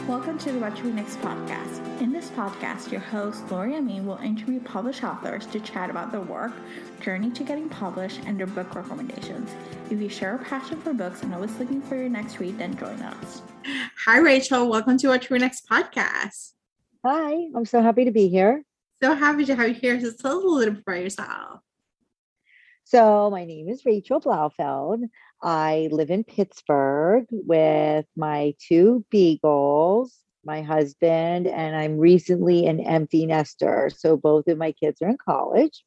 Welcome to the What to Read Next podcast. In this podcast, your host, Lori Amin, will interview published authors to chat about their work, journey to getting published, and their book recommendations. If you share a passion for books and always looking for your next read, then join us. Hi, Rachel. Welcome to What to Read Next podcast. Hi, I'm so happy to be here. So happy to have you here. So tell us a little bit about yourself. So my name is Rachel Blaufeld. I live in Pittsburgh with my two beagles, my husband, and I'm recently an empty nester. So both of my kids are in college.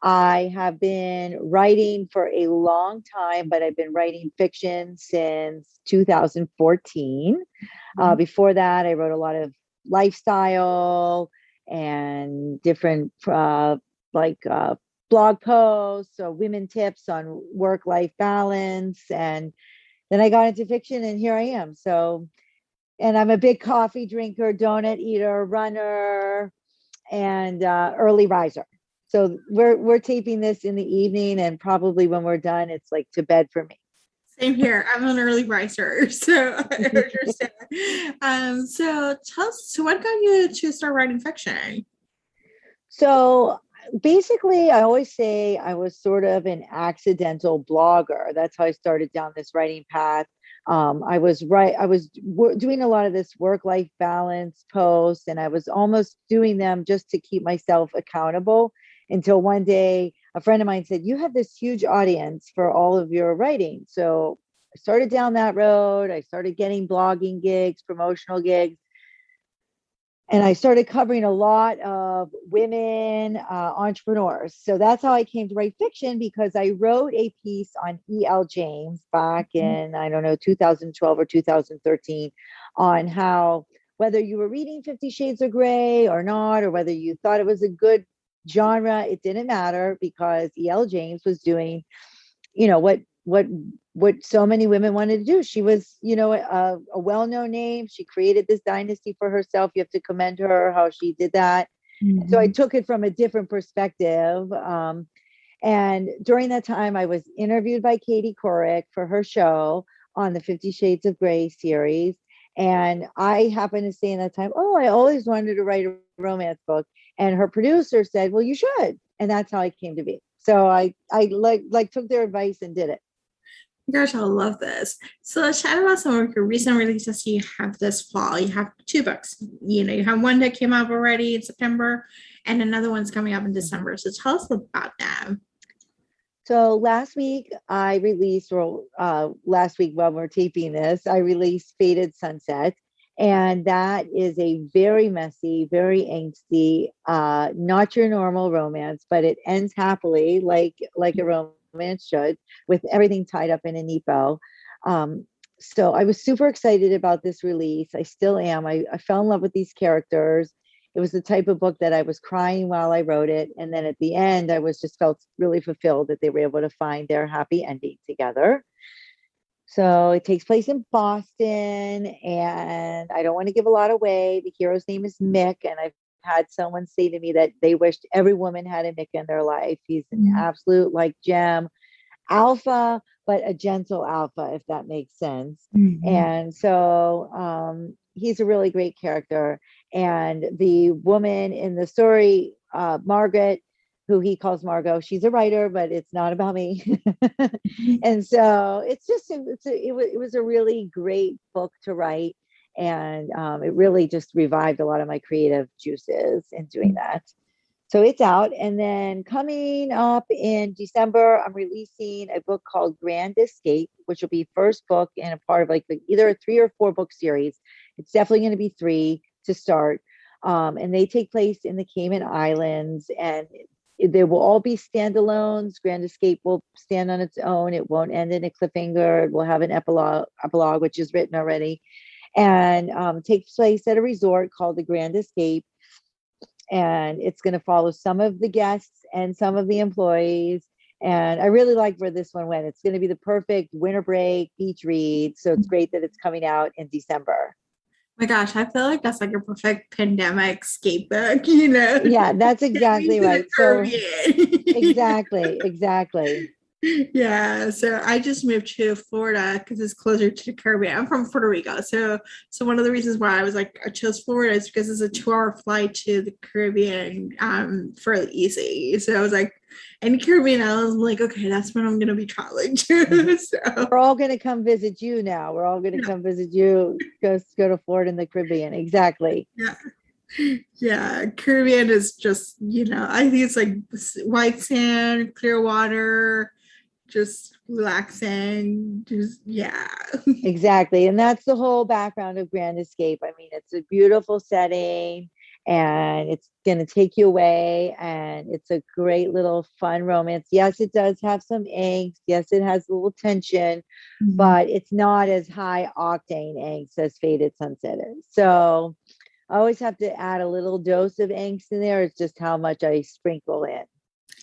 I have been writing for a long time, but I've been writing fiction since 2014. Before that, I wrote a lot of lifestyle and different blog posts or women tips on work-life balance. And then I got into fiction and here I am. So, and I'm a big coffee drinker, donut eater, runner, and early riser. So we're taping this in the evening, and probably when we're done, it's like to bed for me. Same here. I'm an early riser, so I understand. So tell us, so what got you to start writing fiction? So basically, I always say I was sort of an accidental blogger. That's how I started down this writing path. I was doing a lot of this work-life balance posts, and I was almost doing them just to keep myself accountable until one day a friend of mine said, "You have this huge audience for all of your writing." So I started down that road. I started getting blogging gigs, promotional gigs. And I started covering a lot of women entrepreneurs. So that's how I came to write fiction, because I wrote a piece on E.L. James back in, 2012 or 2013, on how whether you were reading 50 Shades of Grey or not, or whether you thought it was a good genre, it didn't matter, because E.L. James was doing, what so many women wanted to do. She was, a well-known name. She created this dynasty for herself. You have to commend her, how she did that. Mm-hmm. So I took it from a different perspective. And during that time, I was interviewed by Katie Couric for her show on the 50 Shades of Grey series. And I happened to say in that time, I always wanted to write a romance book. And her producer said, well, you should. And that's how I came to be. So I took their advice and did it. Gosh, I love this. So let's chat about some of your recent releases you have this fall. You have two books. You have one that came out already in September and another one's coming up in December. So tell us about them. So last week I released, last week while we're taping this, I released Faded Sunset. And that is a very messy, very angsty, not your normal romance, but it ends happily like a romance should, with everything tied up in a neat bow. So I was super excited about this release. I still am. I fell in love with these characters. It was the type of book that I was crying while I wrote it. And then at the end, I felt really fulfilled that they were able to find their happy ending together. So it takes place in Boston, and I don't want to give a lot away. The hero's name is Mick, and I've had someone say to me that they wished every woman had a Mick in their life. He's an absolute gem, alpha, but a gentle alpha, if that makes sense. Mm-hmm. And so he's a really great character. And the woman in the story, Margaret, who he calls Margot, she's a writer, but it's not about me. And so it was a really great book to write. And it really just revived a lot of my creative juices in doing that. So it's out. And then coming up in December, I'm releasing a book called Grand Escape, which will be first book in a part of either a 3 or 4 book series. It's definitely going to be 3 to start. And they take place in the Cayman Islands, and they will all be standalones. Grand Escape will stand on its own. It won't end in a cliffhanger. It will have an epilogue, which is written already, and takes place at a resort called the Grand Escape. And it's going to follow some of the guests and some of the employees. And I really like where this one went. It's going to be the perfect winter break beach read. So it's great that it's coming out in December. My gosh, I feel like that's like a perfect pandemic escape book, Yeah, that's exactly right. So exactly. Yeah, so I just moved to Florida because it's closer to the Caribbean. I'm from Puerto Rico, so one of the reasons why I was like I chose Florida is because it's a 2 hour flight to the Caribbean, fairly easy. So I was like, any Caribbean islands, I'm like, okay, that's when I'm gonna be traveling to. So We're all going to come visit you now. We're all going to yeah, come visit you. Go to Florida and the Caribbean. Exactly. yeah, yeah. Caribbean is just I think it's like white sand, clear water, just relaxing. Just yeah. Exactly. And that's the whole background of Grand Escape. I mean, it's a beautiful setting and it's going to take you away and it's a great little fun romance. Yes, it does have some angst. Yes, it has a little tension, Mhm. but it's not as high octane angst as Faded Sunset is. So I always have to add a little dose of angst in there. It's just how much I sprinkle in.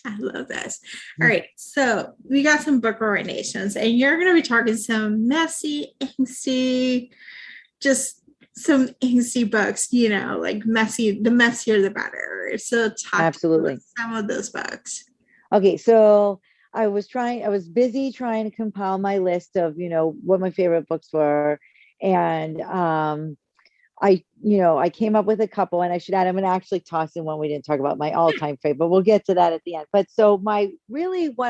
I love this. All right, so we got some book recommendations, and you're going to be talking some messy, angsty, just some angsty books. Like messy. The messier, the better. So talk to me about Absolutely. some of those books. Okay, so I was busy trying to compile my list of, what my favorite books were. And I came up with a couple and I should add, I'm going to actually toss in one we didn't talk about, my all-time favorite, but we'll get to that at the end. But so one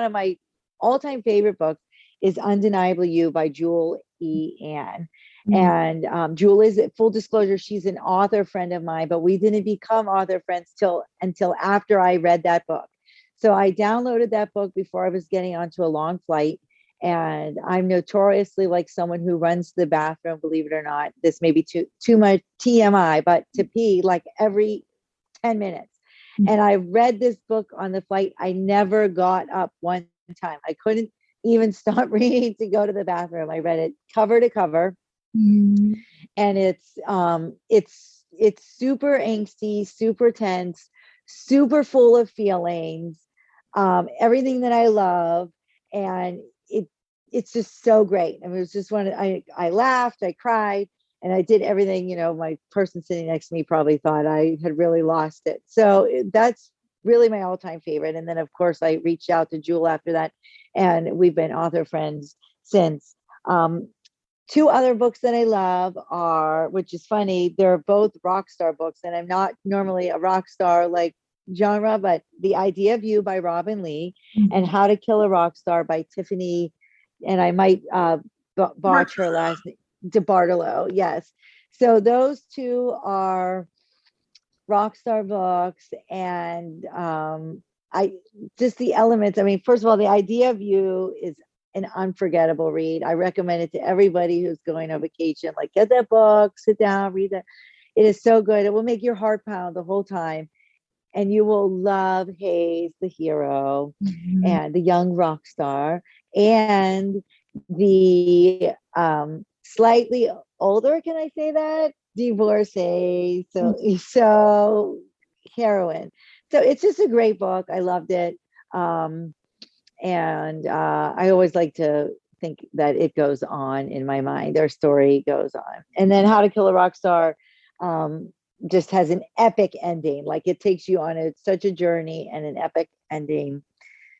of my all-time favorite books is Undeniably You by Jewel E. Ann. Mm. And Jewel is, full disclosure, she's an author friend of mine, but we didn't become author friends until after I read that book. So I downloaded that book before I was getting onto a long flight. And I'm notoriously like someone who runs to the bathroom, believe it or not. This may be too much TMI, but to pee like every 10 minutes. And I read this book on the flight. I never got up one time. I couldn't even stop reading to go to the bathroom. I read it cover to cover. Mm. And it's super angsty, super tense, super full of feelings, everything that I love. And it's just so great. I mean, it was just I laughed, I cried, and I did everything. My person sitting next to me probably thought I had really lost it. So that's really my all-time favorite. And then of course I reached out to Jewel after that, and we've been author friends since. Two other books that I love are, which is funny, they're both rock star books, and I'm not normally a rock star like genre, but The Idea of You by Robin Lee and How to Kill a Rock Star by Tiffany, and I might botch her last name, DeBartolo. Yes. So those two are rock star books, and I just the elements. I mean, first of all, The Idea of You is an unforgettable read. I recommend it to everybody who's going on vacation. Like, get that book, sit down, read that. It is so good. It will make your heart pound the whole time. And you will love Hayes, the hero, Mhm. and the young rock star, and the slightly older, can I say that? Divorcee. So heroine. So it's just a great book. I loved it. And I always like to think that it goes on in my mind. Their story goes on. And then How to Kill a Rock Star just has an epic ending. Like, it takes you on such a journey and an epic ending.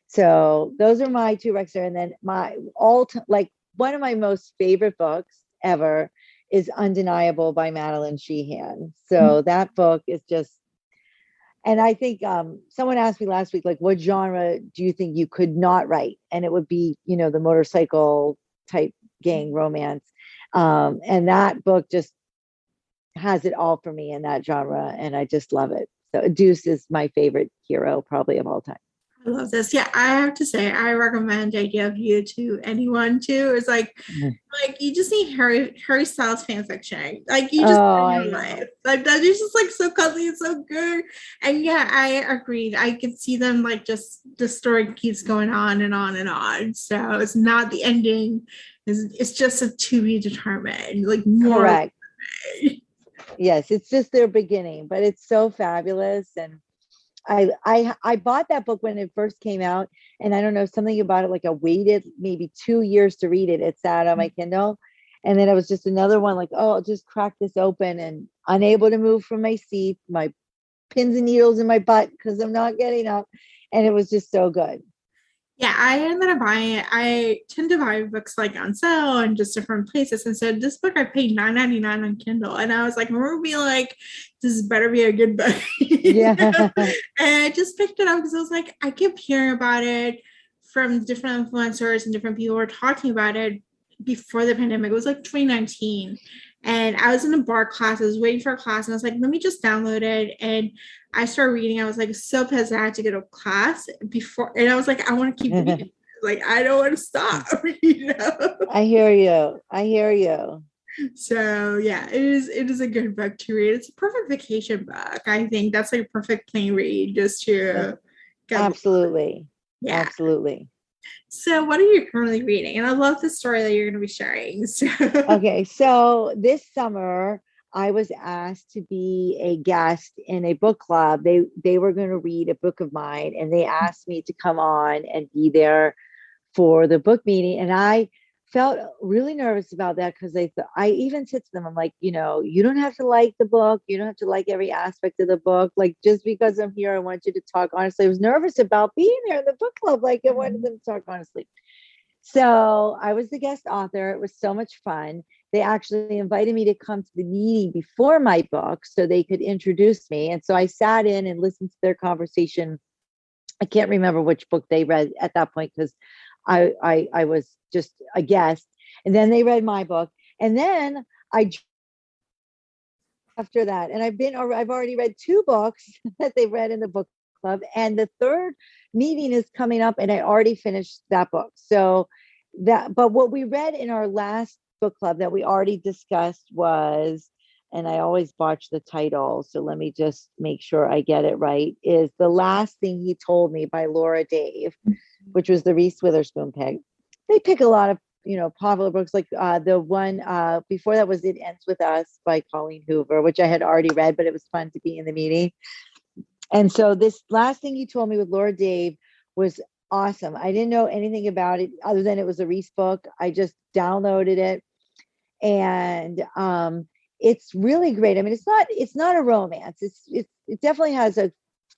So those are my two Rex. And then like one of my most favorite books ever is Undeniable by Madeline Sheehan. So that book is just, and I think someone asked me last week, like, what genre do you think you could not write? And it would be, the motorcycle type gang romance. And that book just has it all for me in that genre. And I just love it. So Deuce is my favorite hero probably of all time. I love this. Yeah, I have to say, I recommend the idea of you to anyone too. It's like you just need Harry Styles fan fiction. Like you just Oh, in I your know. life. Like that is just like so cuddly and so good. And yeah, I agreed. I could see them like just the story keeps going on and on and on. So it's not the ending. It's just a to be determined. Like more. Correct. Yes, it's just their beginning, but it's so fabulous. And I bought that book when it first came out, and I don't know, something about it, like I waited maybe 2 years to read it. It sat on my Kindle, and then it was just another one like, oh, I'll just crack this open, and unable to move from my seat, my pins and needles in my butt because I'm not getting up, and it was just so good. Yeah, I ended up buying it. I tend to buy books like on sale and just different places. And so this book I paid $9.99 on Kindle. And I was like, I remember being like, this better be a good book. You know? Yeah. And I just picked it up because I was like, I kept hearing about it from different influencers and different people were talking about it before the pandemic. It was like 2019. And I was in a bar class. I was waiting for a class and I was like, let me just download it. And I started reading. I was like so pissed I had to go to class before, and I was like, I want to keep reading. Like I don't want to stop, you know. I hear you. I hear you. So yeah, it is a good book to read. It's a perfect vacation book. I think that's like a perfect plane read just to get. Absolutely. Yeah. Absolutely. So what are you currently reading? And I love the story that you're going to be sharing. So. Okay, so this summer I was asked to be a guest in a book club. They were going to read a book of mine, and they asked me to come on and be there for the book meeting. And I felt really nervous about that because I even said to them, I'm like, you don't have to like the book. You don't have to like every aspect of the book. Like, just because I'm here, I want you to talk honestly. I was nervous about being there in the book club. Like, I wanted them to talk honestly. So I was the guest author. It was so much fun. They actually invited me to come to the meeting before my book so they could introduce me. And so I sat in and listened to their conversation. I can't remember which book they read at that point because I was just a guest. And then they read my book. And then after that, and I've already read 2 books that they read in the book club, and the third meeting is coming up, and I already finished that book. So but what we read in our last book club that we already discussed was, and I always botch the title, so let me just make sure I get it right, is The Last Thing He Told Me by Laura Dave, which was the Reese Witherspoon pick. They pick a lot of popular books, like the one before that was It Ends With Us by Colleen Hoover, which I had already read, but it was fun to be in the meeting. And so this Last Thing You Told Me with Laura Dave was awesome. I didn't know anything about it other than it was a Reese book. I just downloaded it, and it's really great. I mean, it's not a romance. It definitely has a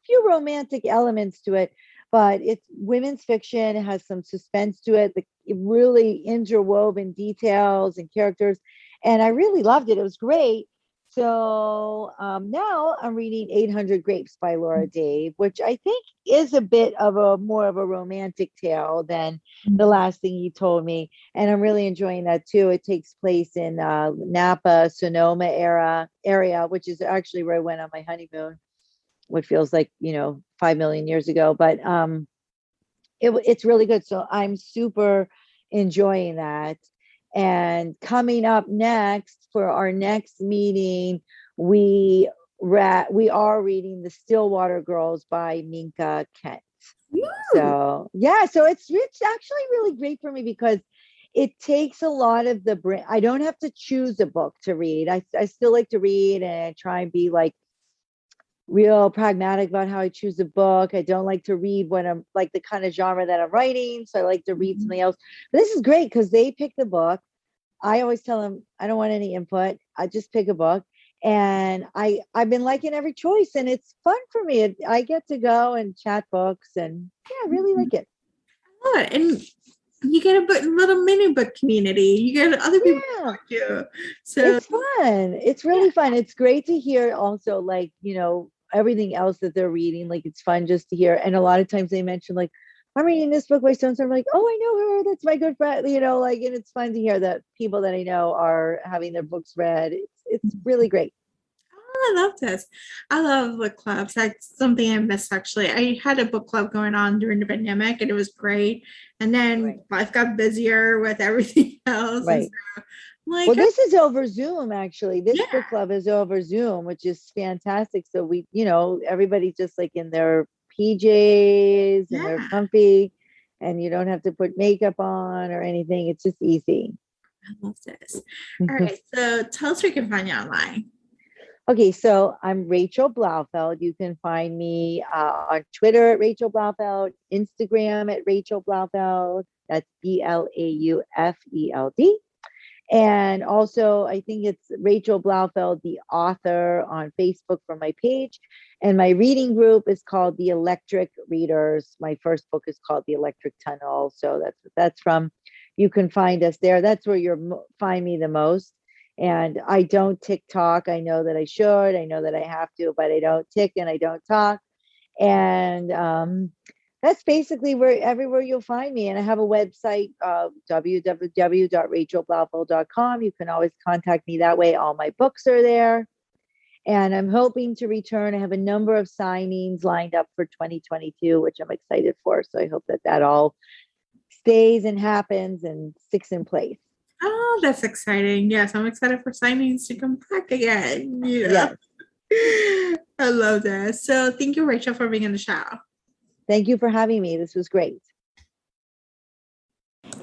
few romantic elements to it, but it's women's fiction. It has some suspense to it. Really interwoven details and characters, and I really loved it. It was great. So now I'm reading 800 Grapes by Laura Dave, which I think is a bit of a more of a romantic tale than The Last Thing You Told Me. And I'm really enjoying that too. It takes place in Napa, Sonoma area, which is actually where I went on my honeymoon, what feels like, 5 million years ago. But it's really good. So I'm super enjoying that. And coming up next for our next meeting, we are reading The Stillwater Girls by Minka Kent. Woo! So yeah, so it's actually really great for me because it takes a lot of the brain. I don't have to choose a book to read. I still like to read, and I try and be like real pragmatic about how I choose a book. I don't like to read when I'm like the kind of genre that I'm writing. So I like to read something else. But this is great because they pick the book. I always tell them I don't want any input. I just pick a book. And I've been liking every choice, and it's fun for me. I get to go and chat books, and yeah, I really like it. I love it. And you get a little mini book community. You get other people to talk to. So it's fun. It's really fun. It's great to hear also, like, everything else that they're reading. Like, it's fun just to hear. And a lot of times they mention, like, I'm reading this book by so-and-so. I'm like, oh, I know her. That's my good friend. And it's fun to hear that people that I know are having their books read. It's really great. I love this. I love book clubs. That's something I missed actually. I had a book club going on during the pandemic and it was great. And then life got busier with everything else. Right. So, like, well, this is over Zoom, actually. This book club is over Zoom, which is fantastic. So we, everybody's just like in their PJs and they're comfy, and you don't have to put makeup on or anything. It's just easy. I love this. All right. So tell us where you can find you online. Okay, so I'm Rachel Blaufeld. You can find me on Twitter at Rachel Blaufeld, Instagram at Rachel Blaufeld. That's Blaufeld. And also, I think it's Rachel Blaufeld, the author, on Facebook for my page. And my reading group is called The Electric Readers. My first book is called The Electric Tunnel. So that's what that's from. You can find us there. That's where you'll find me the most. And I don't TikTok. I know that I should. I know that I have to, but I don't tick and I don't talk. And that's basically everywhere you'll find me. And I have a website, www.rachelblaufeld.com. You can always contact me that way. All my books are there. And I'm hoping to return. I have a number of signings lined up for 2022, which I'm excited for. So I hope that all stays and happens and sticks in place. Oh, that's exciting. Yes, I'm excited for signings to come back again. Yes. I love that. So thank you, Rachel, for being on the show. Thank you for having me. This was great.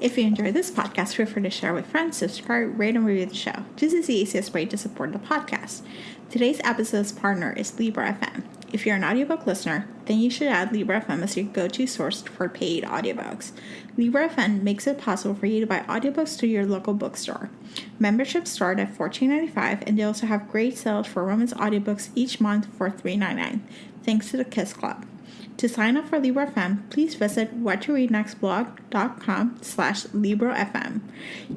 If you enjoyed this podcast, feel free to share with friends, subscribe, rate, and review the show. This is the easiest way to support the podcast. Today's episode's partner is Libra FM. If you're an audiobook listener, then you should add Libra FM as your go-to source for paid audiobooks. Libra FM makes it possible for you to buy audiobooks through your local bookstore. Memberships start at $14.95, and they also have great sales for women's audiobooks each month for $3.99, thanks to the Kiss Club. To sign up for Libra FM, please visit whattoreadnextblog.com/LibraFM.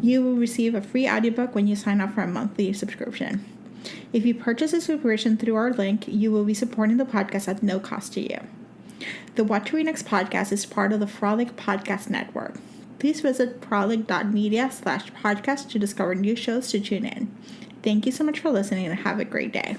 You will receive a free audiobook when you sign up for a monthly subscription. If you purchase a subscription through our link, you will be supporting the podcast at no cost to you. The What to Read Next podcast is part of the Frolic Podcast Network. Please visit frolic.media/podcast to discover new shows to tune in. Thank you so much for listening and have a great day.